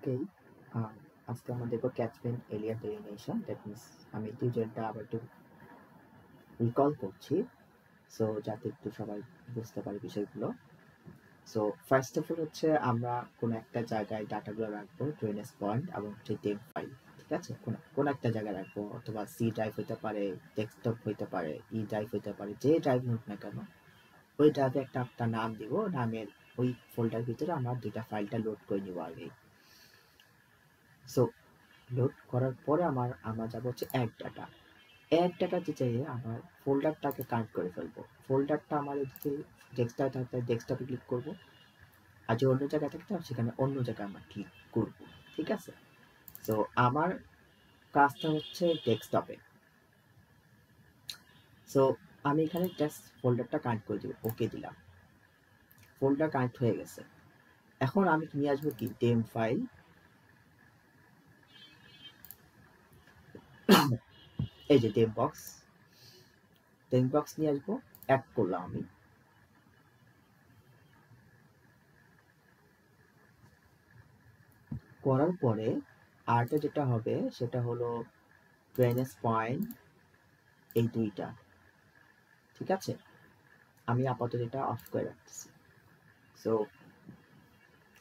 ওকে, আজকে আমরা দেখবো ক্যাচমেন্ট এরিয়া ডেলিনেশন। দ্যাট মিনস আমি টিউটোরিয়ালটা আবার একটু রিকল করছি, সো যাতে একটু সবাই বুঝতে পারে বিষয়গুলো। সো ফার্স্ট অফ অল হচ্ছে আমরা কোনো একটা জায়গায় ডাটাগুলো রাখবো, ড্রেনেজ পয়েন্ট এবং হচ্ছে টেম ফাইল। ঠিক আছে, কোন একটা জায়গায় রাখবো, অথবা সি ড্রাইভ হতে পারে, ডেস্কটপ হতে পারে, ই ড্রাইভ হতে পারে, যে ড্রাইভ হোক না কেন ওই ড্রাইভে একটা নাম দিব, নামের ওই ফোল্ডার ভিতরে আমরা দুইটা ফাইলটা লোড করে নিব আগে। সো লোড করার পরে আমরা যাবো হচ্ছে অ্যাড ডাটা যেতে আমার ফোল্ডারটাকে কানেক্ট করে ফেলবো। ফোল্ডারটা আমার যদি ডেস্কটপে থাকতে ডেস্কটপে ক্লিক করব, আর যে অন্য জায়গায় থাকতে সেখানে অন্য জায়গায় আমরা ক্লিক করব। ঠিক আছে, তো আমার কাজটা হচ্ছে ডেস্কটপে। সো আমি এখানে জাস্ট ফোল্ডারটা কানেক্ট করে দিব, ওকে দিলাম, ফোল্ডার কানেক্ট হয়ে গেছে। এখন আমি নিয়ে আসবো কি টেম ফাইল, এই যে টেম বক্স নিয়ে আসবো, অ্যাড করলাম আমি। করার পরে আরটা যেটা হবে সেটা হলো ড্রেনেজ পয়েন্ট, এই দুইটা। ঠিক আছে, আমি আপাতত এটা অফ করে রাখতেছি। সো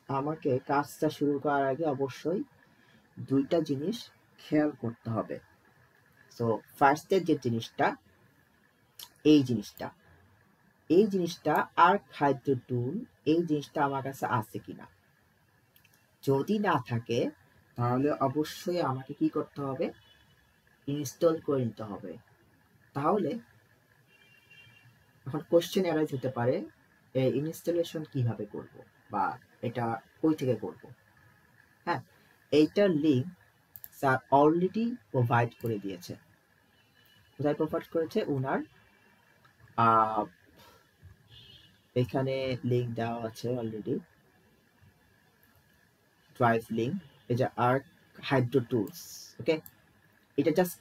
আমাকে কাজটা শুরু করার আগে অবশ্যই দুইটা জিনিস খেয়াল করতে হবে। সো ফার্স্টের যে জিনিসটা, এই জিনিসটা আর খাদ্য টুল, এই জিনিসটা আমার কাছে আছে কিনা। যদি না থাকে তাহলে অবশ্যই আমাকে কি করতে হবে, ইনস্টল করে নিতে হবে। তাহলে এখন কোশ্চেন অ্যারাইজ হতে পারে, এই ইনস্টলেশন কিভাবে করব বা এটা কই থেকে করব। হ্যাঁ, এইটার লিঙ্ক স্যার অলরেডি প্রোভাইড করে দিয়েছে। কোথায় প্রোভাইড করেছে ওনার, এখানে লিঙ্ক দেওয়া আছে অলরেডি, ড্রাইভ লিঙ্ক, এই যে আর্ক হাইড্রো টুলস। ওকে, এটা জাস্ট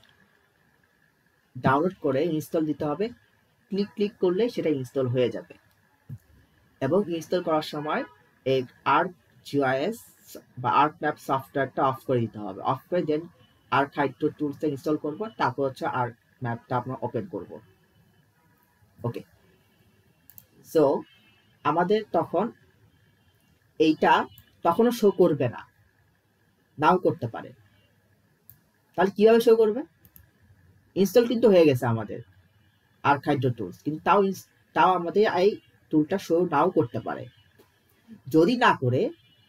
ডাউনলোড করে ইনস্টল দিতে হবে। ক্লিক করলে সেটা ইনস্টল হয়ে যাবে, এবং ইনস্টল করার সময় এই আর্ক জিআইএস বা আর্ক ম্যাপ সফটওয়্যারটা অফ করে দিতে হবে। অফ করে দেন আর্ক হাইড্রো টুলসটা ইনস্টল করবো, তারপর হচ্ছে আর্ক ম্যাপটা আমরা ওপেন করব। ওকে, সো আমাদের তখন এইটা তখনও শো করবে না, নাও করতে পারে। তাহলে কিভাবে শো করবে, ইনস্টল কিন্তু হয়ে গেছে আমাদের আর্ক হাইড্রো টুলস, কিন্তু তাও আমাদের এই টুলটা শো নাও করতে পারে। যদি না করে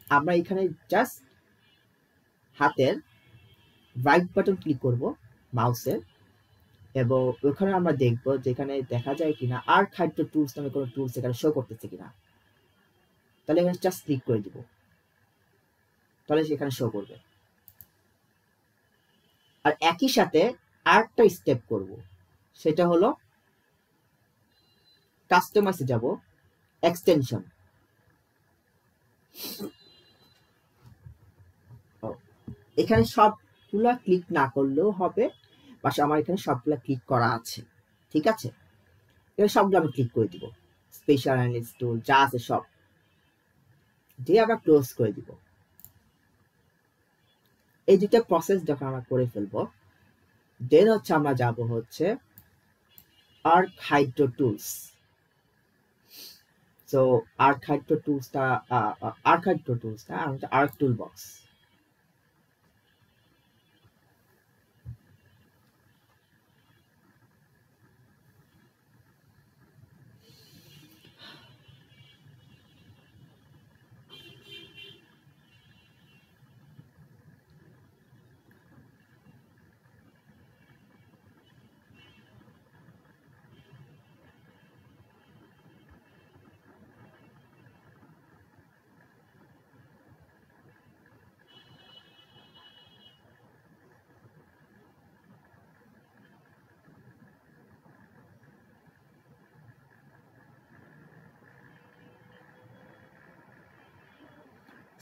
আমরা এখানে জাস্ট হাতের রাইট বাটন ক্লিক করব মাউসের, এবং ওখানে আমরা দেখব যেখানে দেখা যায় কিনা আর খাদ্য টুলস নামে কোনো টুলস এখানে শো করতেছে কিনা। তাহলে এখানে জাস্ট ক্লিক করে দিব, তাহলে সেখানে শো করবে। আর একই সাথে আরেকটা স্টেপ করব, সেটা হলো কাস্টমাইজে যাব, এক্সটেনশন। এখানে সবগুলা ক্লিক না করলেও হবে, বাস আমার এখানে সবগুলা ক্লিক করা আছে। ঠিক আছে, এখানে সবগুলো আমি ক্লিক করে দিব, স্পেশাল অ্যানালিস্ট টুল যা আছে সব দিয়ে আমরা ক্লোজ করে দিব। এই দুটো প্রসেস যখন আমরা করে ফেলবো, দেন হচ্ছে আমরা যাব হচ্ছে Arc Hydro tools. So Arc Hydro টুলসটা Arc toolbox.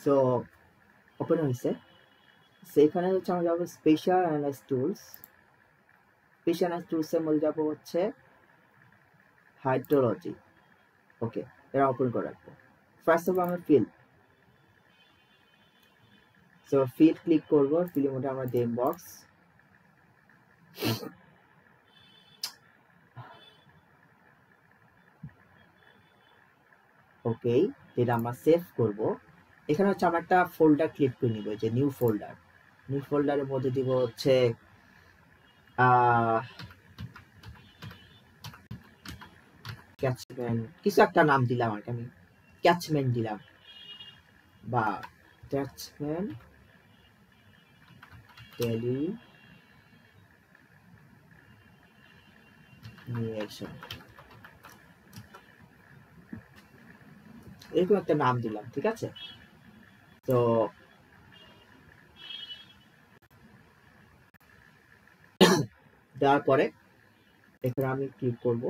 So open হয়েছে, সেখানে হচ্ছে আমরা যাবো spatial analyse tools. Spatial analyse টুলসের মধ্যে যাবো হচ্ছে হাইড্রোলজি। ওকে, এরা ওপেন করে রাখবো। ফার্স্ট অফ অল আমরা ফিল, সো ফিল ক্লিক করব, ফিলের মধ্যে আমরা দেম বক্স, ওকে, যেটা আমরা সেভ করব। এখানে হচ্ছে আমরা একটা ফোল্ডার ক্লিক করে নিব, যে নিউ ফোল্ডার। নিউ ফোল্ডারের মধ্যে দিব হচ্ছে ক্যাচমেন্ট, কিছু একটা নাম দিলাম আর কি, আমি ক্যাচমেন্ট দিলাম, বা ক্যাচমেন্ট ডেলিনিয়েশন, এরকম একটা নাম দিলাম, ঠিক আছে। তো দেওয়ার পরে এখানে আমি ক্লিক করব,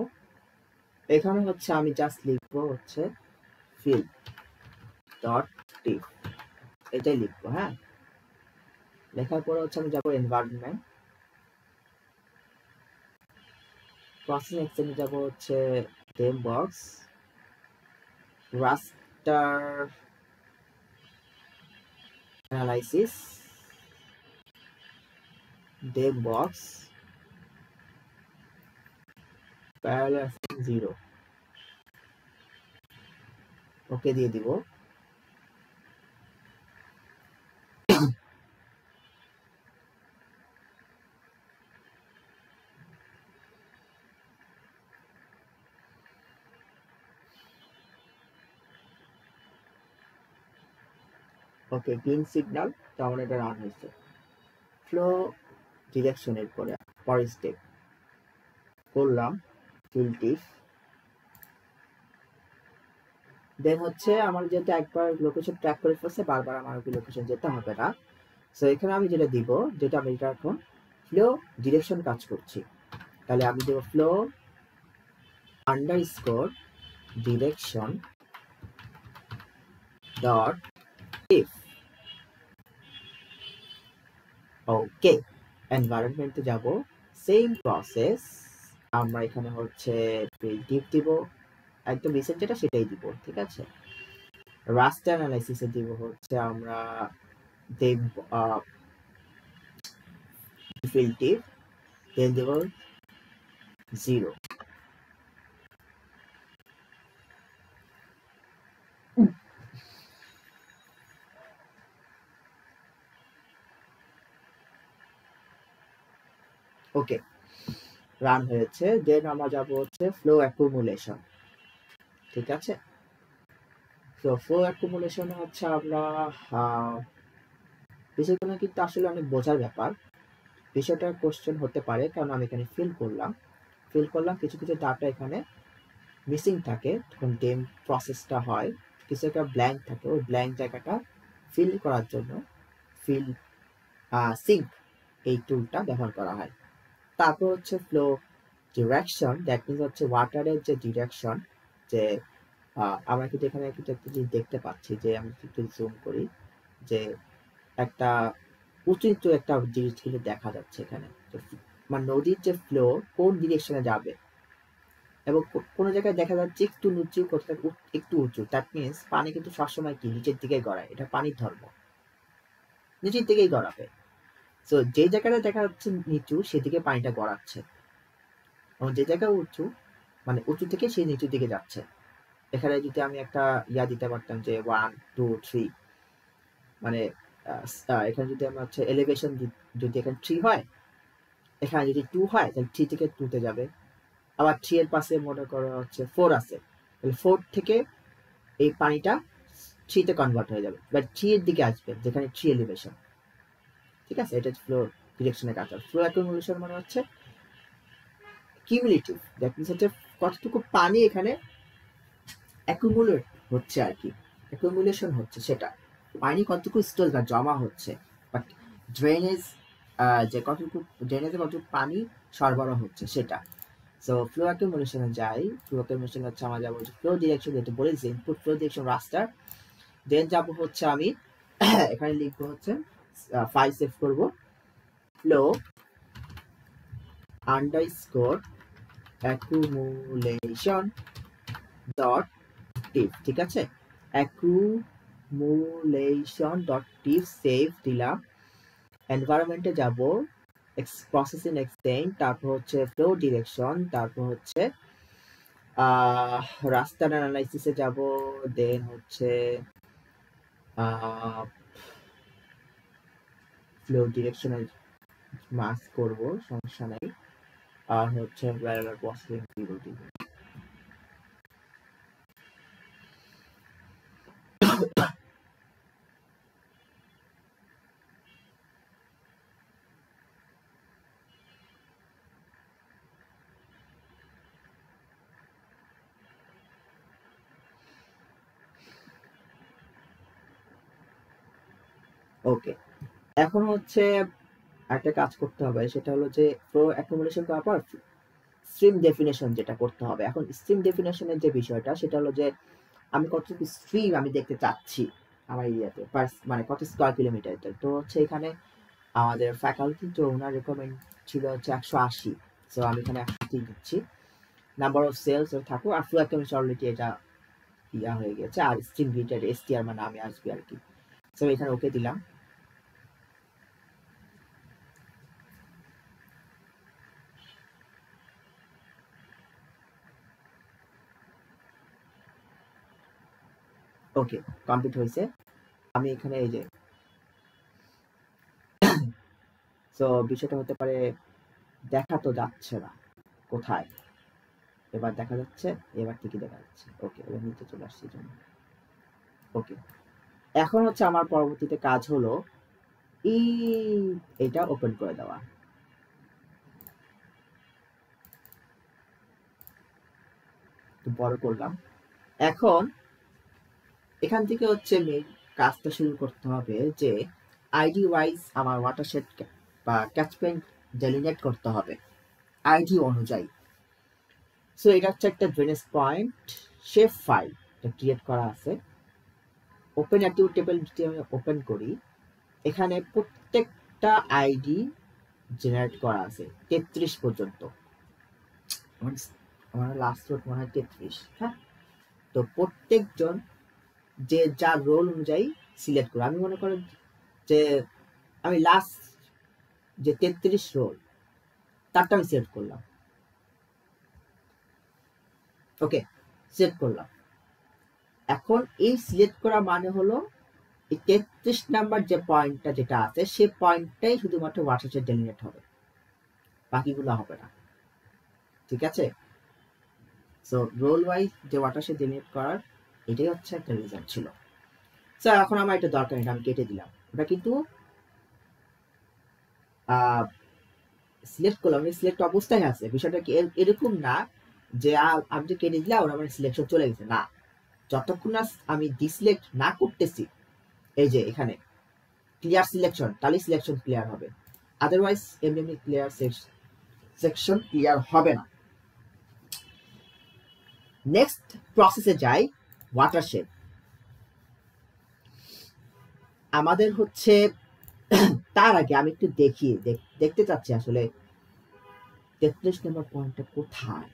এখানে হচ্ছে আমি জাস্ট লিখবো হচ্ছে ফিল ডট টিপ, এটাই লিখবো। হ্যাঁ, লেখার পরে হচ্ছে আমি যাবো এনভায়রনমেন্ট, প্রসেস এক্সটেন্ডে যাবো হচ্ছে দেম বক্স, রাস্টার অ্যানালাইসিস, দেম বক্স, প্যারালাল 0, ওকে দিয়ে দিব। ওকে, গ্রিন সিগন্যাল, তার মানে এটা রান হয়েছে। ফ্লো ডিরেকশনের পরে পরের স্টেপ করলাম ফিল্টিভ, দেন হচ্ছে আমার যেহেতু একবার লোকেশন ট্র্যাক করে ফেলছে, বারবার আমার ওই লোকেশন যেতে হবে না। সো এখানে আমি যেটা দিব, যেটা আমি এটা এখন ফ্লো ডিরেকশন কাজ করছি, তাহলে আমি দেব flow underscore direction dot if, okay. এনভায়রনমেন্টে যাব, সেম প্রসেস, আমরা এখানে হচ্ছে ফিল্টিভ দিব, একদম রিসেন্ট যেটা সেটাই দিব, ঠিক আছে। রাস্টার অ্যানালাইসিসে দিব হচ্ছে আমরা দেব ফিল্টিভ, দেন দেব 0, ওকে, রান হয়েছে। দেন আমরা যাব হচ্ছে ফ্লো অ্যাকুমুলেশন, ঠিক আছে। তো ফ্লো অ্যাকুমুলেশন হচ্ছে আমরা বিষয়গুলো কিন্তু আসলে অনেক বোঝার ব্যাপার, বিষয়টা কোশ্চেন হতে পারে, কারণ আমি এখানে ফিল করলাম কিছু কিছু ডাটা এখানে মিসিং থাকে, তখন ডেম প্রসেসটা হয়, কিছু একটা ব্ল্যাঙ্ক থাকে, ওই ব্ল্যাঙ্ক জায়গাটা ফিল করার জন্য ফিল সিঙ্ক এই টুলটা ব্যবহার করা হয়। তারপর হচ্ছে ফ্লো ডিরেকশন, দ্যাট মিনস হচ্ছে ওয়াটারের যে ডিরেকশন, যে আমরা কিন্তু এখানে কিন্তু একটা জিনিস দেখতে পাচ্ছি, যে আমি একটু জুম করি, যে একটা উঁচু নিচু একটা জিনিস কিন্তু দেখা যাচ্ছে এখানে, মানে নদীর যে ফ্লো কোন ডিরেকশনে যাবে, এবং কোনো জায়গায় দেখা যাচ্ছে একটু নিচু, কোথাও একটু উঁচু, দ্যাট মিনস পানি কিন্তু সবসময় কি নিচের দিকে গড়ায়, এটা পানির ধর্ম, নিচের দিকেই গড়াবে। তো যে জায়গাটা দেখা যাচ্ছে নিচু, সেদিকে পানিটা গড়াচ্ছে, এবং যে জায়গা উঁচু, মানে উঁচু থেকে সেই নিচুর দিকে যাচ্ছে। এখানে যদি আমি একটা ইয়া দিতে পারতাম যে 1 2 3, মানে এখানে যদি আমরা হচ্ছে এলিভেশন, যদি এখানে 3 হয়, এখানে যদি 2 হয়, তাহলে 3 থেকে 2 তে যাবে। আবার 3 এর পাশে মনে করো হচ্ছে 4 আছে, তাহলে 4 থেকে এই পানিটা 3 তে কনভার্ট হয়ে যাবে, বাট 3 এর দিকে আসবে যেখানে 3 এলিভেশন, ঠিক আছে। এটা হচ্ছে ফ্লো ডিরেকশনের কাজ। ফ্লো অ্যাকুমুলেশন মানে হচ্ছে কিউমুলেটিভ, দ্যাট মিনস হচ্ছে কতটুকু পানি এখানে অ্যাকুমুলেট হচ্ছে আর কি, অ্যাকুমুলেশন হচ্ছে, সেটা পানি কতটুকু স্টোর বা জমা হচ্ছে, বাট ড্রেনেজ, যে কতটুকু ড্রেনেজে কতটুকু পানি সরবরাহ হচ্ছে সেটা। সো ফ্লো অ্যাকুমুলেশনে যাই, ফ্লো অ্যাকুমুলেশন হচ্ছে আমরা যাবো ফ্লো ডিরেকশন, যেটা বলেছি ইনপুট ফ্লো ডিরেকশন রাস্টার, দেন যাবো হচ্ছে আমি এখানে লিখবো হচ্ছে ফাইল সেভ করবো, ফ্লো আন্ডারস্কোর অ্যাকুমুলেশন ডট টিপ, ঠিক আছে। accumulation.div সেভ দিলাম, এনভায়রনমেন্টে যাব, প্রসেসিং এক্সটেন্ড, তারপর হচ্ছে ফ্লো ডিরেকশন, তারপর হচ্ছে রাস্টার অ্যানালাইসিসে যাব, দেন হচ্ছে ফ্লো ডিরেকশনে মার্ক করব, সমস্যা নাই, আর হচ্ছে ভ্যারিয়েবল প্রসেসিং দিব। ওকে, এখন হচ্ছে একটা কাজ করতে হবে, সেটা হলো যে ফ্লো অ্যাকুমুলেশন করার পর স্ট্রিম ডেফিনেশন যেটা করতে হবে। এখন স্ট্রিম ডেফিনেশনের যে বিষয়টা, সেটা হলো যে আমি কতটুকু স্ট্রিম আমি দেখতে চাচ্ছি আমার এরিয়াতে, মানে কত স্কোয়ার কিলোমিটার। তো হচ্ছে এখানে আমাদের ফ্যাকাল্টি তো ওনার রেকমেন্ড ছিল হচ্ছে 180, সো আমি এখানে 180 দিচ্ছি। নাম্বার অফ সেলস থাকুক, আর ফ্লো অ্যাকুমুলেশন অলরেডি এটা ইয়া হয়ে গেছে, আর স্ট্রিম গ্রিটেড এসটিআর মানে আমি আসবে আর কি। সো এখানে ওকে দিলাম। ওকে, কমপ্লিট হয়েছে। আমি এখানে এই যে সো বিষয়টা হতে পারে দেখা তো যাচ্ছে না কোথায়, এবার দেখা যাচ্ছে, এবার ঠিকই দেখা যাচ্ছে। ওকে, এবার নিচে চলে আসছি জন্য। ওকে, এখন হচ্ছে আমার পরবর্তীতে কাজ হলো এটা ওপেন করে দেওয়া। বড় করলাম। এখন এখান থেকে হচ্ছে মেইন কাজটা শুরু করতে হবে, যে আইডি ওয়াইজ আমার ওয়াটারশেড বা ক্যাচমেন্ট ডেলিনেট করতে হবে আইডি অনুযায়ী। সো এটা হচ্ছে একটা drainage point shape file create করা আছে। ওপেন অ্যাট্রিবিউট টেবিল যদি আমি ওপেন করি, এখানে প্রত্যেকটা আইডি জেনারেট করা আছে 33 পর্যন্ত। আমার লাস্ট রোড মনে হয় 33। হ্যাঁ, তো প্রত্যেকজন যে যার রোল অনুযায়ী সিলেক্ট করে, আমি মনে করি যে আমি লাস্ট যে 33 রোল তারটা আমি সিলেক্ট করলাম। ওকে, সিলেক্ট করলাম। এখন এই সিলেক্ট করা মানে হলো এই 33 নাম্বার যে পয়েন্টটা যেটা আছে, সে পয়েন্টটাই শুধুমাত্র ওয়াটারশেড ডেলিনেট হবে, বাকিগুলো হবে না। ঠিক আছে, সো রোল ওয়াইজ যে ওয়াটারশেড ডেলিনেট করার এটাই হচ্ছে একটা রেজাল্ট ছিল। স্যার এখন আমার এটা দরকার, এটা আমি কেটে দিলাম। ওটা কিন্তু সিলেক্ট করলাম, সিলেক্ট অবস্থায় আছে। বিষয়টা কি এরকম না যে আমি যে কেটে দিলাম ওরা আমার সিলেকশন চলে গেছে, না। যতক্ষণ না আমি ডিসিলেক্ট না করতেছি, এই যে এখানে ক্লিয়ার সিলেকশন, তাহলে সিলেকশন ক্লিয়ার হবে, আদারওয়াইজ এমনি এমনি ক্লিয়ার সেকশন ক্লিয়ার হবে না। নেক্সট প্রসেসে যাই, ওয়াটারশেড। আমাদের হচ্ছে তার আগে আমি একটু দেখতে চাচ্ছি আসলে 33 নম্বর পয়েন্টটা কোথায়।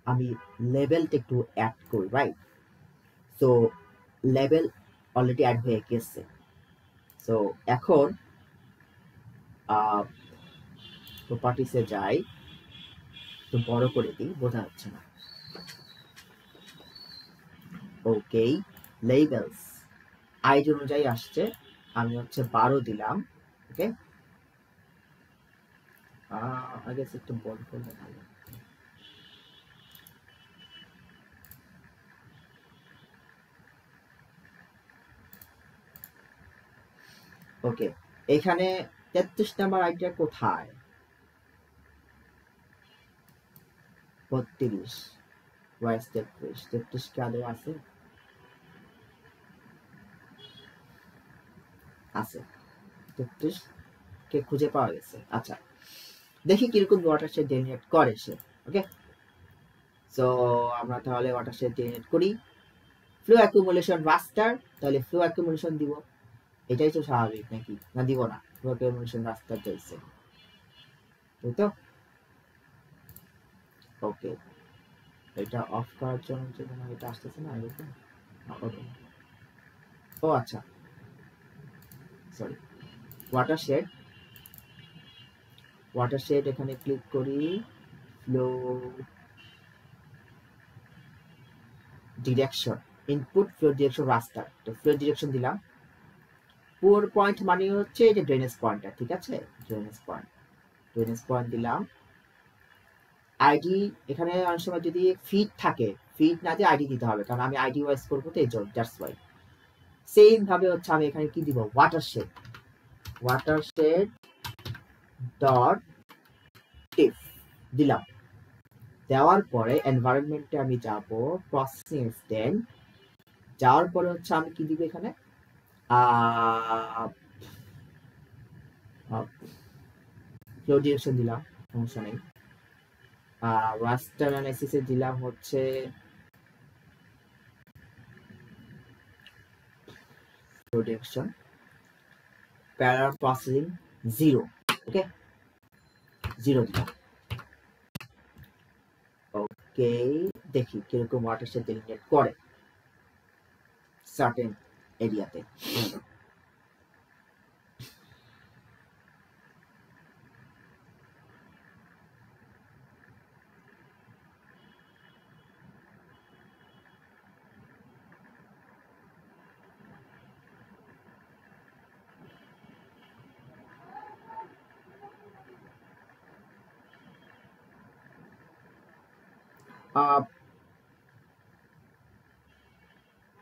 আমি লেভেলটা একটু অ্যাড করি, right? So level already add হয়ে গেছে। সো এখন প্রপার্টিসে যাই, তো বড় করে দিই, বোঝা যাচ্ছে না। ওকে, লেভেলস আইডি অনুযায়ী আসছে, আমি হচ্ছে 12 দিলাম। ওকে, আগে একটু বড় করলে ভালো। ওকে, এখানে 33 নাম্বার আইডিয়া কোথায়? 32 ওয়াইস 33 কি আদৌ আছে? আছে, 33 কে খুঁজে পাওয়া গেছে। আচ্ছা, দেখি কিরকম ওয়াটারশেড ডেলিনেট করে সে। ওকে, সো আমরা তাহলে ওয়াটারশেড ডেলিনেট করি। ফ্লো অ্যাকুমুলেশন রাস্টার, তাহলে ফ্লো অ্যাকুমুলেশন দিব, এটাই তো স্বাভাবিক নাকি? না দিব না? ফ্লো অ্যাকুমুলেশন রাস্টার চাইছে, তাই তো? ওকে, এটা অফ করার জন্য যে এটা আসতেছে না এরকম। ওকে, ও আচ্ছা, সরি, ওয়াটারশেড এখানে ক্লিক করি, flow direction, input flow direction raster, তো ফ্লো ডিরেকশন দিলাম। পোর পয়েন্ট মানে হচ্ছে এই যে ড্রেনেজ পয়েন্টটা, ঠিক আছে, ড্রেনেজ পয়েন্ট দিলাম। আইডি এখানে অনেক সময় যদি ফিট থাকে, ফিট না দিয়ে আইডি দিতে হবে, কারণ আমি আইডি ওয়াইজ করবো তো, এই জন্য, দ্যাটস ওয়াই। সেম ভাবে হচ্ছে আমি এখানে কি দিব, ওয়াটারশেড ডট টিপ দিলাম। দেওয়ার পরে এনভায়রনমেন্টে আমি যাব, প্রসেসিং এক্সটেন্ড, যাওয়ার পরে হচ্ছে আমি কি দিব এখানে, ফ্লো ডিরেকশন দিলাম, সমস্যা নেই। রাস্টার অ্যানালাইসিসে দিলাম হচ্ছে ফ্লো ডিরেকশন, প্যারালাল প্রসেসিং 0, ওকে, 0 দিলাম। ওকে, দেখি কিরকম ওয়াটারশেড ডেলিনেট করে সার্টেন এরিয়াতে।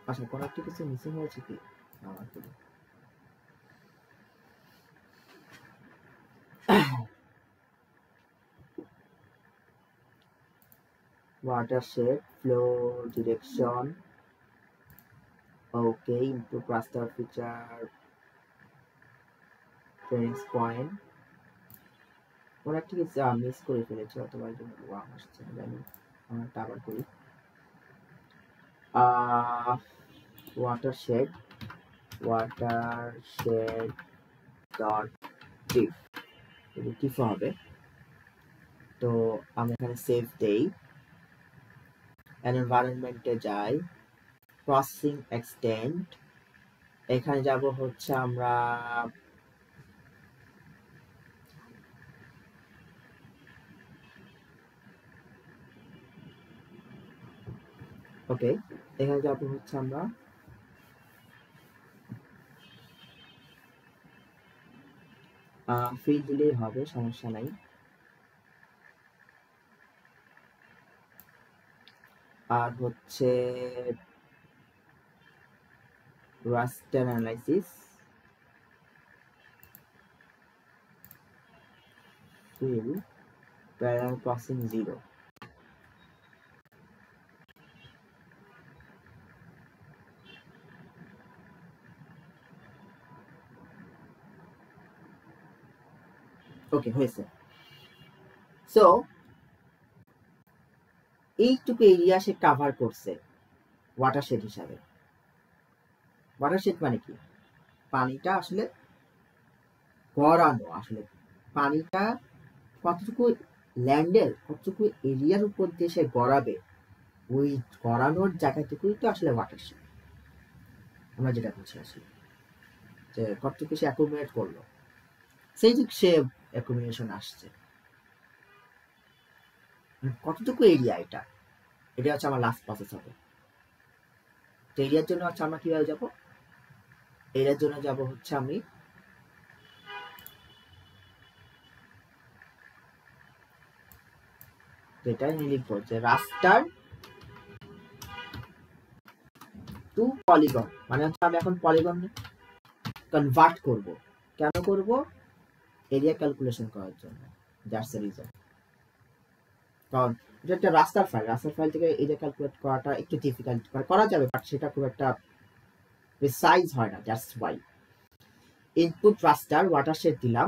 আচ্ছা, কোনো একটা কিছু মিসিং হয়েছে কি? watershed flow direction, okay, into raster feature, drainage point, কোনো একটা কিছু মিস করে ফেলেছি, অথবা এই জন্য ওয়ার্ম আসছে না, জানি আমরা এটা আবার করি। watershed ডট টিপ, টিপ হবে, তো আমি এখানে সেভ দেই, এনভায়রনমেন্টে যাই, প্রসেসিং এক্সটেন্ড, এখানে যাব হচ্ছে আমরা ওকে, এখানে যাব হচ্ছে আমরা ফিল দিলেই হবে, সমস্যা নাই। আর হচ্ছে রাস্টার অ্যানালাইসিস, ফিল প্যারালাল প্রসেসিং 0, ওকে, হয়েছে। সো এইটুকু এরিয়া সে কাভার করছে ওয়াটারশেড হিসাবে। ওয়াটারশেড মানে কি, পানিটা আসলে গড়ানো, আসলে পানিটা কতটুকু ল্যান্ডের, কতটুকু এরিয়ার উপর দিয়ে সে গড়াবে, ওই গড়ানোর জায়গাটুকুই তো আসলে ওয়াটারশেড, আমরা যেটা বলছি আসলে, যে কতটুকু সে অ্যাকুমুলেট করলো, সেই যে সে অ্যাকুমুলেশন আসছে, কতটুকু এরিয়া, এটা হচ্ছে আমার লাস্ট প্রসেস হবে। তো এরিয়ার জন্য হচ্ছে আমরা কিভাবে যাব, এরিয়ার জন্য যাব হচ্ছে আমি যেটা লিখব যে রাস্টার টু পলিগন, মানে হচ্ছে আমি এখন পলিগন কনভার্ট করব, কেন করব, এরিয়া ক্যালকুলেশন করার জন্য, দ্যাটস দ্য রিজন। কারণ এটা একটা রাস্টার ফাইল থেকে এরিয়া ক্যালকুলেট করাটা একটু ডিফিকাল্ট, মানে করা যাবে বাট সেটা খুব একটা প্রিসাইজ হয় না, that's why. Input raster watershed দিলাম,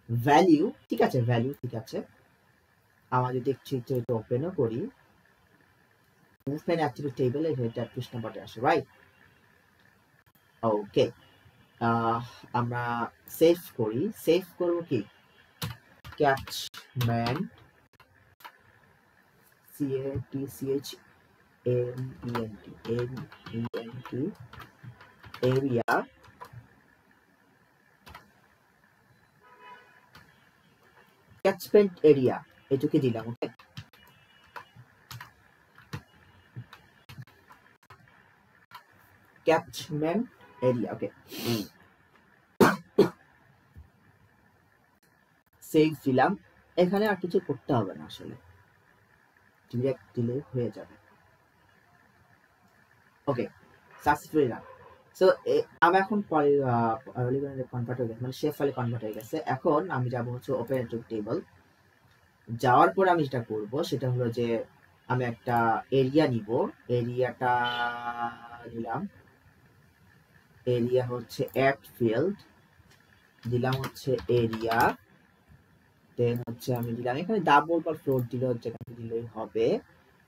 ভ্যালিউ ঠিক আছে, ঠিক আছে, আমরা যদি একটু ওপেনও করি, মুভমেন্ট অ্যাট্রিবিউট টেবিলে এটা 30 নম্বরে আসে, রাইট, ওকে। আমরা সেভ করি, সেভ করব কি, catchment, CATCHMENT area catchment area এটুকু দিলাম। ওকে, ক্যাচমেন্ট এরিয়া। ওকে, সেভ দিলাম। এখানে আর কিছু করতে হবে না, আসলে ডিরেক্ট দিলে হয়ে যাবে। ওকে, সাকসেসফুলি রান। সো আমি এখন পলিগনে কনভার্ট হয়ে গেছে, মানে শেপ ফাইলে কনভার্ট হয়ে গেছে। এখন আমি যাব হচ্ছে ওপেন টু টেবল। যাওয়ার পর আমি যেটা করব সেটা হলো যে আমি একটা এরিয়া নিব। এরিয়াটা নিলাম, এরিয়া হচ্ছে অ্যাড ফিল্ড দিলাম, হচ্ছে এরিয়া, দেন হচ্ছে আমি দিলাম এখানে ডাবল বা ফ্লোর দিলে হচ্ছে দিলেই হবে।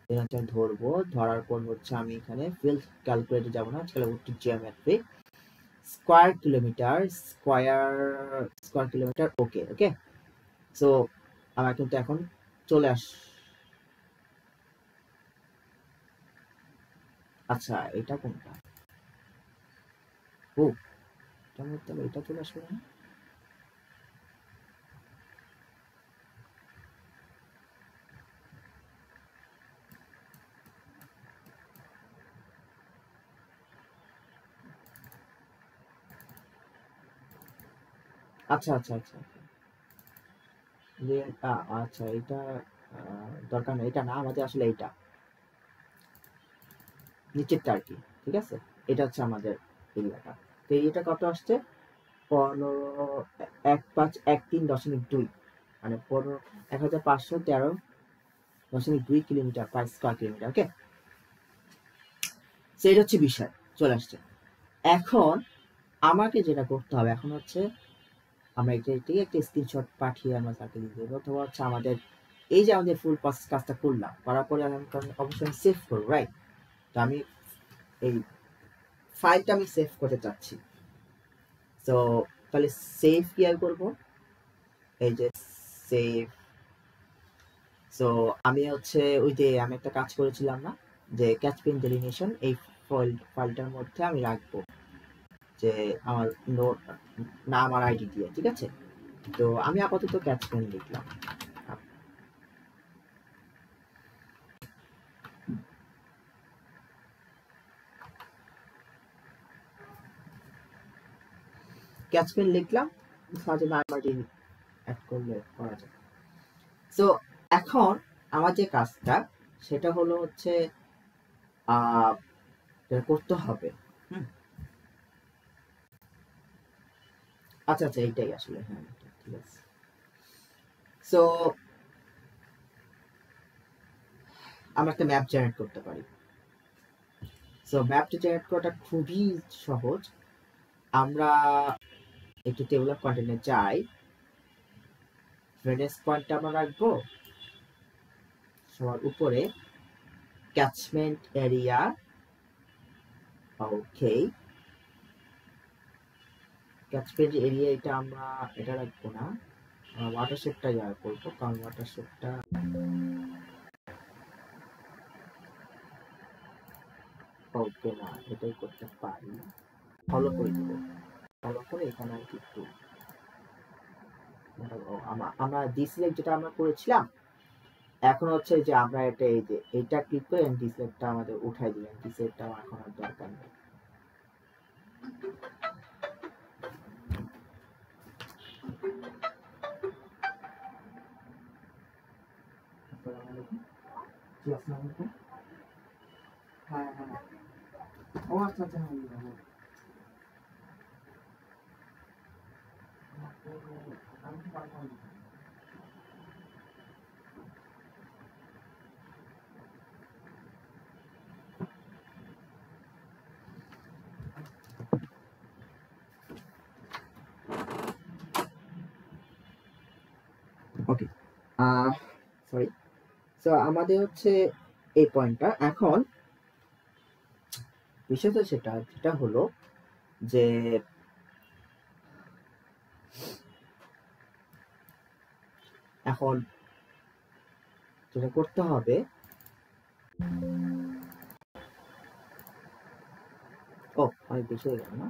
দেন হচ্ছে আমি ধরবো, ধরার পর হচ্ছে আমি এখানে ফিল্ড ক্যালকুলেটর যাবো না, চলে যাবো geometry, square kilometre, square kilometre. Okay okay, so আমার কিন্তু এখন চলে আচ্ছা এটা কোনটা? ও, এটার মধ্যে এটা চলে আসবে না। আচ্ছা আচ্ছা আচ্ছা আচ্ছা এটা দরকার নেই, এটা না, আমাদের আসলে এইটা নিচেরটা আর কি। ঠিক আছে, এটা হচ্ছে আমাদের এরিয়াটা। তো এরিয়াটা কত আসছে? 15,1,5,1,3.2, মানে 1,513.2 কিলোমিটার পার স্কোয়ার কিলোমিটার। ওকে, তো এটা হচ্ছে বিষয়, চলে আসছে। এখন আমাকে যেটা করতে হবে এখন হচ্ছে আমরা এটাকে একটা স্ক্রিনশট পাঠিয়ে আমরা তাকে দিয়ে দেবো, অথবা হচ্ছে আমাদের এই যে আমাদের ফুল কাজটা করলাম, করার পরে আমি অবশ্যই সেভ করবো, রাইট? তো আমি এই ফাইলটা আমি সেভ করতে চাচ্ছি। তো তাহলে সেভ কি আর করবো, এই যে সেভ। সো আমি হচ্ছে ওই যে আমি একটা কাজ করেছিলাম না, যে ক্যাচপিন ডেলিনেশন, এই ফাইলটার মধ্যে আমি রাখবো যে আমার নোট নাম আর আইডি দিয়ে। ঠিক আছে, তো আমি আপাতত ক্যাচপিন লিখলাম। ক্যাচপিন লিখলাম, সাথে নাম আইডি অ্যাড করলে করা যায়। সো এখন আমার যে কাজটা সেটা হলো হচ্ছে করতে হবে। আচ্ছা আচ্ছা, এইটাই আসলে, হ্যাঁ ঠিক আছে। সো আমরা একটা ম্যাপ জেনারেট করতে পারি। সো ম্যাপটা জেনারেট করাটা খুবই সহজ। আমরা একটু টেবিল অফ কন্টেন্টে যাই, রেফারেন্স পয়েন্টটা আমরা রাখবো সবার উপরে, ক্যাচমেন্ট এরিয়া। ওকে, ক্যাচমেন্ট এরিয়া এটা আমরা এটা রাখবো না, ওয়াটারশেডটা ইয়া করবো, কারণ ওয়াটারশেডটা ওকে না, এটাই করতে পারি। ফলো করে দিব, ফলো করে এখানে আর কি একটু আমরা ডিসিলেক্ট যেটা আমরা করেছিলাম, এখন হচ্ছে যে আমরা এটা এই যে এটা ক্লিক করে ডিসিলেক্টটা আমাদের উঠাই দিলাম। ডিসিলেক্টটা আমার এখন আর দরকার নেই। জি আসসালামু আলাইকুম। হ্যাঁ হ্যাঁ, ও আচ্ছা আচ্ছা, হ্যাঁ ওকে, সরি। সো আমাদের হচ্ছে এই পয়েন্টটা, এখন বিষয়টা যেটা হলো যে এখন যেটা করতে হবে ও অনেক বেশি হয়ে গেল না?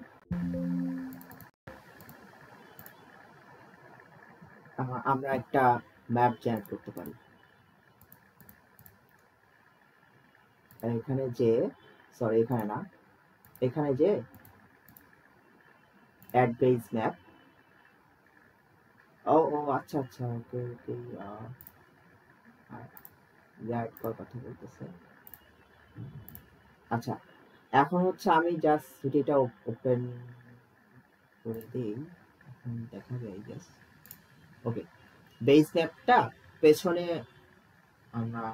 আমরা একটা ম্যাপ জেনারেট করতে পারি। এখানে যে সরি এখানে না, এখানে যে অ্যাড বেস ম্যাপ। ও ও আচ্ছা আচ্ছা, ওকে ওকে, অ্যাড করার কথা বলতেছে। আচ্ছা, এখন হচ্ছে আমি জাস্ট যদি এটা ওপেন করে দিই, এখন দেখা যায় জাস্ট ওকে। বেস ম্যাপটা পেছনে আমরা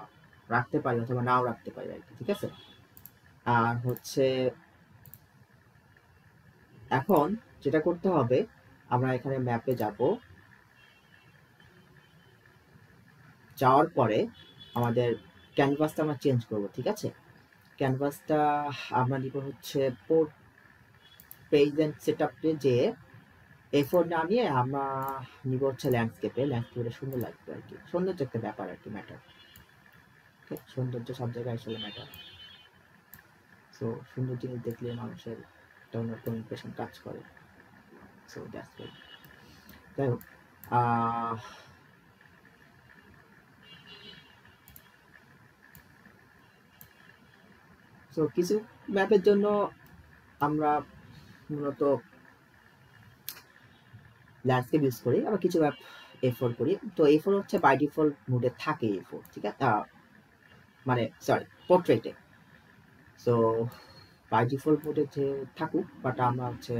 রাখতে পারি অথবা নাও রাখতে পারি আর কি, ঠিক আছে। আর হচ্ছে এখন যেটা করতে হবে, আমরা এখানে ম্যাপে যাব, যাওয়ার পরে আমাদের ক্যানভাসটা আমরা চেঞ্জ করব, ঠিক আছে। ক্যানভাসটা আমরা নিব হচ্ছে পেজ এন্ড সেটআপে যে A4 না নিয়ে আমরা নিব হচ্ছে ল্যান্ডস্কেপে। ল্যান্ডস্কেপে সুন্দর লাগবে আর কি, সৌন্দর্য একটা ব্যাপার আর কি, ম্যাটার। সৌন্দর্য সব জায়গায় আসলে ম্যাটার। সো সুন্দর জিনিস দেখলে মানুষের একটা অন্যরকম ইমপ্রেশন কাজ করে। So that's it. যাই হোক, সো কিছু ম্যাপের জন্য আমরা মূলত ল্যান্ডস্কেপ ইউজ করি, আবার কিছু ম্যাপ A4 করি। তো A4 হচ্ছে বাই ডিফল্ট মোডে থাকে A4, ঠিক আছে, মানে সরি পোর্ট্রেটে। সো বাই ডিফল্ট মোডে যে থাকুক, বাট আমরা হচ্ছে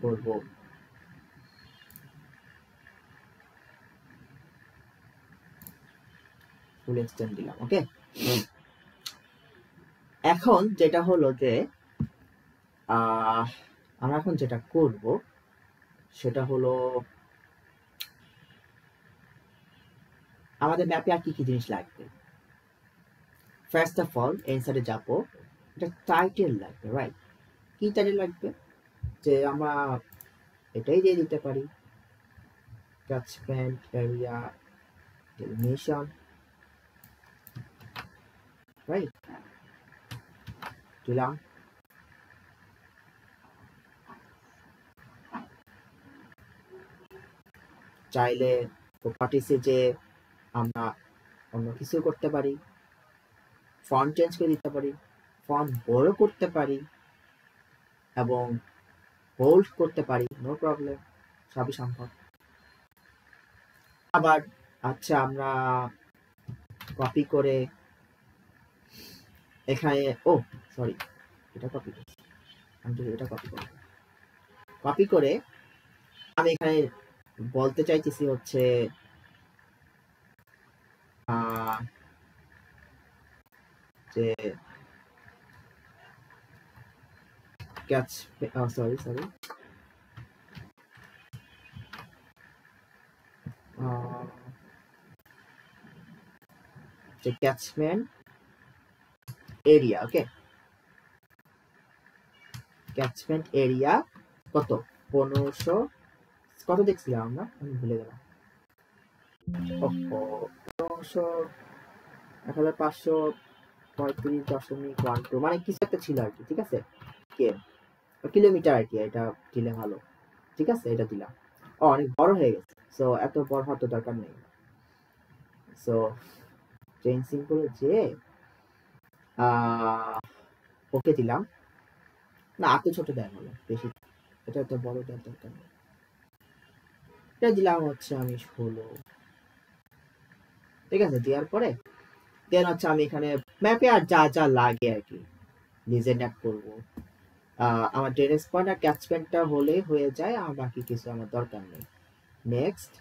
করবো ফুল এক্সটেন্ড দিলাম, ওকে। এখন যেটা হলো যে আমরা এখন যেটা করব সেটা হলো আমাদের ম্যাপে আর কি কি জিনিস লাগবে। ফার্স্ট অফ অল এনসারে যাবো, এটা টাইটেল লাগবে, রাইট। কি টাইটেল লাগবে, যে আমরা এটাই দিয়ে দিতে পারি, ক্যাচমেন্ট এরিয়া ডেলিমিনেশন, রাইট, দিলাম। চাইলে প্রপার্টিসে যে আমরা অন্য কিছু করতে পারি, ফন্ট চেঞ্জ করে দিতে পারি, ফন্ট বড় করতে পারি এবং হোল্ড করতে পারি, নো প্রবলেম, সবই সম্ভব। আবার আচ্ছা, আমরা কপি করে এখানে, ও সরি, এটা কপি করছি, আমি তো এটা কপি করব। কপি করে আমি এখানে বলতে চাইতেছি হচ্ছে যে ক্যাচ, সরি সরি, যে ক্যাচমেন্ট এরিয়া, ওকে, ক্যাচমেন্ট এরিয়া কত 1500, কত দেখছিলাম আমরা, আমি ভুলে গেলাম। 1500, 1535.12 মানে কিছু একটা ছিল আর কি, ঠিক আছে, কিলোমিটার আর কি, এটা দিলে ভালো, ঠিক আছে, এটা দিলাম। অনেক বড় হয়ে গেছে, সো এত বড় হওয়ার তো দরকার নেই। সো চেইন সিম্বলে যে ওকে দিলাম, না এত ছোট দেয় হলো বেশি, এটা তো বড় দেওয়ার দরকার নেই। এটা দিলাম হচ্ছে আমি 16, ঠিক আছে। দেওয়ার পরে দেন হচ্ছে আমি এখানে ম্যাপে আর যা যা লাগে আর কি লিজেন্ড অ্যাড করবো। আমার ড্রেনেজ পয়েন্ট আর ক্যাচমেন্টটা হলে হয়ে যায়, আর বাকি কিছু আমার দরকার নেই। নেক্সট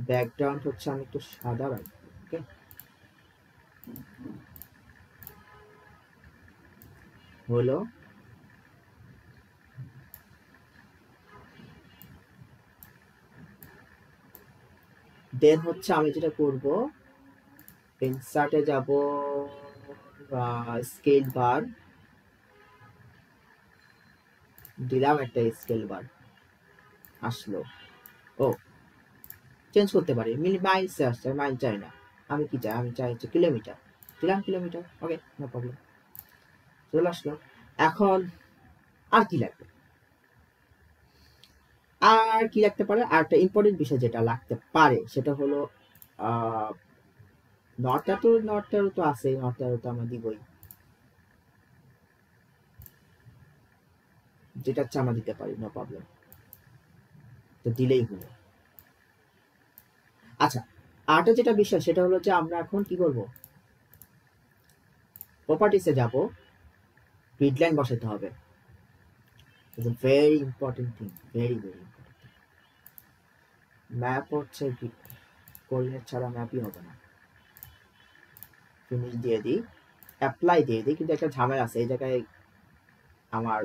ব্যাকগ্রাউন্ড হচ্ছে আমি একটু সাদা রাখবো, ওকে। হলো, দেন হচ্ছে আমি যেটা করব, ইনসার্টে যাব, স্কেল বার দিলাম, একটা স্কেল বার আসলো। ও চেঞ্জ করতে পারি, মাইলসে আসছে, মাইল চাই না, আমি কি চাই, আমি চাই হচ্ছে কিলোমিটার, দিলাম কিলোমিটার, ওকে নো প্রবলেম, চলে আসলো। এখন আর কি লাগবে, আর কি লাগতে পারে, আর একটা ইম্পর্টেন্ট বিষয় যেটা লাগতে পারে সেটা হলো নর্থ অ্যারো তো আছে, নর্থ অ্যারো তো আমরা দিবই, যেটা হচ্ছে আমরা দিতে পারি, নো প্রবলেম, তো দিলেই হলো। আচ্ছা, আরেকটা যেটা বিষয় সেটা হলো যে আমরা এখন কি করব, প্রপার্টিসে যাব, গ্রিড লাইন বসাতে হবে, very important thing, very important. Map হচ্ছে কোঅর্ডিনেট ছাড়া ম্যাপই হবে না। ফিনিশ দিয়ে দিই, অ্যাপ্লাই দিয়ে দিই, কিন্তু একটা ঝামেলা আছে এই জায়গায়, আমার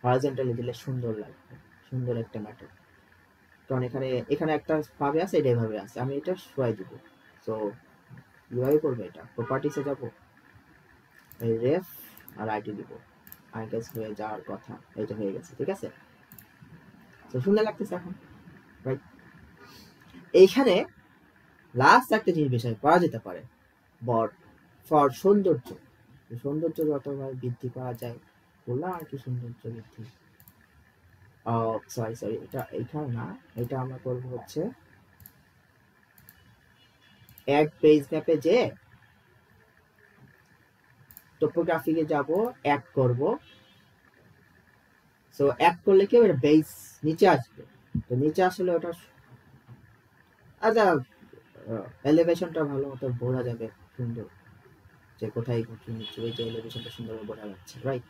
হরাইজন্টালি দিলে সুন্দর লাগবে, সুন্দর একটা ম্যাটার, কারণ এখানে একটা ভাবে আছে, এটা এভাবে আছে, আমি এটা সরাই দিব। সো কিভাবে করবো এটা, প্রপার্টিসে যাব, এই রেফ আর আইটি দিব, আই গেস হয়ে যাওয়ার কথা, এটা হয়ে গেছে, ঠিক আছে। তো সুন্দর লাগতেছে এখন, রাইট। এইখানে লাস্ট একটা জিনিস বিষয় করা যেতে পারে, বট ফর সৌন্দর্য, সৌন্দর্য যতভাবে বৃদ্ধি করা যায় বললাম আর কি, সৌন্দর্য বৃদ্ধি, সরি এটা এইখানে না, এটা আমরা করবো হচ্ছে অ্যাড পেজ ম্যাপে যে টোপোগ্রাফিকে যাব, অ্যাড করব। সো অ্যাড করলে কি ওটা বেস নিচে আসবে, তো নিচে আসলে ওটা আচ্ছা এলিভেশনটা ভালো মতো বোঝা যাবে, সুন্দর যে কোথায় নিচে, ওই যে এলিভেশনটা সুন্দরভাবে বোঝা যাচ্ছে, রাইট।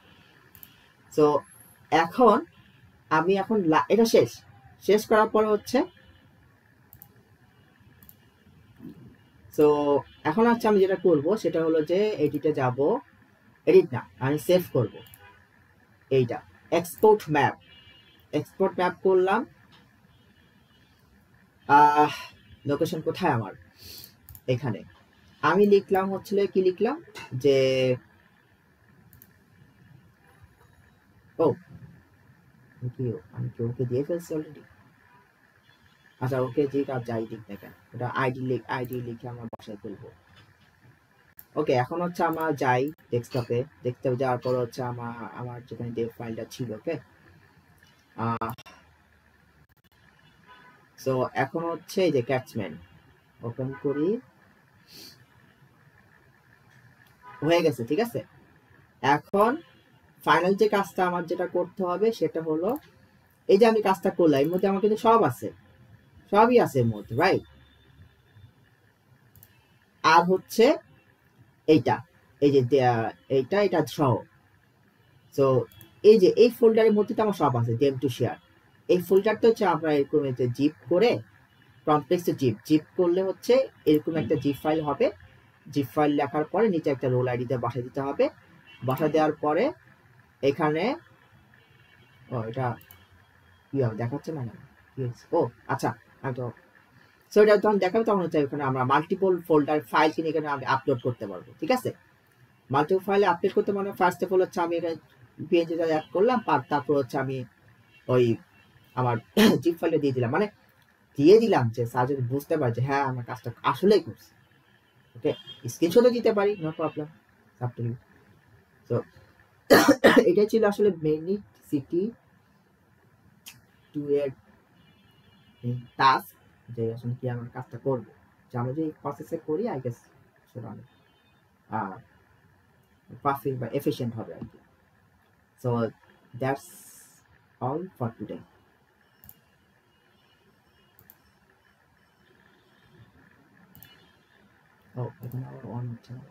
সো এখন আমি এটা শেষ করার পর হচ্ছে, সো এখন হচ্ছে আমি যেটা করব সেটা হলো যে এডিটে যাব, এডিট না আমি সেভ করব, এইটা এক্সপোর্ট ম্যাপ করলাম। লোকেশন কোথায় আমার, এখানে আমি লিখলাম হচ্ছিল কি লিখলাম যে ও আমি কি ওকে দিয়ে ফেলছি অলরেডি, আচ্ছা ওকে যে কাজ যাই দিক না কেন, ওটা আইডি লিখে আমরা বসায় ফেলবো। ওকে, এখন হচ্ছে আমরা যাই ডেস্কটপে, ডেস্কটপে যাওয়ার পর হচ্ছে আমার যেখানে ডেভ ফাইলটা ছিল, ওকে। সো এখন হচ্ছে এই যে ক্যাটসম্যান ওপেন করি, হয়ে গেছে, ঠিক আছে। এখন ফাইনাল যে কাজটা আমার যেটা করতে হবে সেটা হলো, এই যে আমি কাজটা করলাম এর মধ্যে আমার কিন্তু সবই আছে এর মধ্যে, রাইট। আর হচ্ছে এইটা, এই যে এটা সহ, সো এই যে এই ফোল্ডারের মধ্যে তো আমার সব আছে, গেম টু শেয়ার, এই ফোল্ডারটা হচ্ছে আমরা এরকম একটা জিপ করে, কমপ্লেক্সে জিপ করলে হচ্ছে এরকম একটা জিপ ফাইল হবে, জিপ ফাইল লেখার পরে নিচে একটা রোল আইডিতে বসা দিতে হবে, বসা দেওয়ার পরে এখানে এটা কি হবে দেখাচ্ছে না কেন, ও আচ্ছা, আমি তো সো এটা যখন দেখাবে তখন হচ্ছে এখানে আমরা মাল্টিপল ফোল্ডার ফাইল কিনে এখানে আমি আপলোড করতে পারবো, ঠিক আছে। মাল্টিপল ফাইলে আপলোড করতে মানে ফার্স্ট অফ অল হচ্ছে আমি এখানে পিএনজিটা অ্যাড করলাম, তারপর হচ্ছে আমি ওই আমার জিপ ফাইলে দিয়ে দিলাম যে স্যার যদি বুঝতে পারে যে হ্যাঁ আমার কাজটা আসলেই করছি, ওকে, স্ক্রিনশটও দিতে পারি, no problem, up to you. তো এটাই ছিল আসলে মেইনলি সিটি 2 এর টাস্ক, যে আসলে কি আমরা কাজটা করবো, যে আমরা যে প্রসেসে করি আই গেস সেটা অনেক পারফেক্ট বা এফিশিয়েন্ট হবে আর কি। So that's all for today. ও এখানে আবার অন হচ্ছে না।